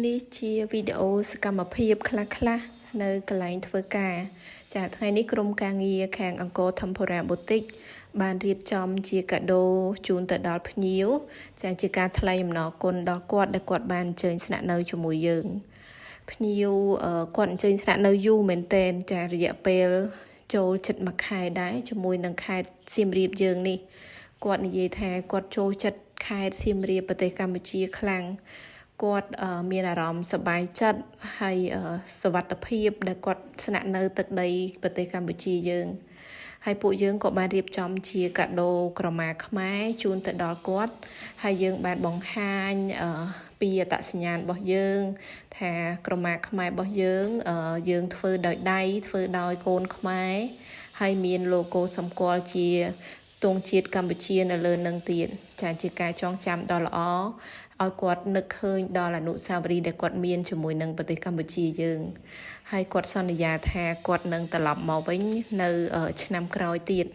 នេះជាវីដេអូសកម្មភាពខ្លះៗនៅកន្លែងធ្វើការចាថ្ងៃនេះក្រុមការងារខាងអង្គរ Tempora Boutique បានរៀបចំជាកាដូជូនទៅដល់ភ្ញៀវចាជាការថ្លែងអំណរគុណដល់គាត់ដែលគាត់បានអញ្ជើញស្នាក់នៅជាមួយយើងភ្ញៀវគាត់អញ្ជើញស្នាក់នៅយូរមែនទែនចារយៈពេលចូលជិត1ខែដែរជាមួយនឹងខេត្តសៀមរាបយើងនេះគាត់និយាយថាគាត់ចូលចិត្តខេត្តសៀមរាបប្រទេសកម្ពុជាខ្លាំងគាត់មានអារម្មណ៍សប្បាយចិត្តហើយសុវត្ថិភាពដែលគាត់ស្នាក់នៅទឹកដីប្រទេសកម្ពុជាយើងហើយពួកយើងក៏បានរៀបចំជាកាដូក្រមាខ្មែរជូនទៅដល់គាត់ហើយយើងបានបង្ហាញពីអត្តសញ្ញាណរបស់យើងថាក្រមាខ្មែររបស់យើងធ្វើដោយដៃធ្វើដោយកូនខ្មែរហើយមាន logo សម្គាល់ជាទង់ជាតិកម្ពុជានៅលើនឹងទៀតចាជាការចងចាំដ៏ល្អឲ្យគាត់នឹកឃើញដល់អនុស្សាវរីយ៍ដែលគាត់មានជាមួយនឹងប្រទេសកម្ពុជាយើងហើយគាត់សន្យាថាគាត់នឹងត្រឡប់មកវិញនៅឆ្នាំក្រោយទៀត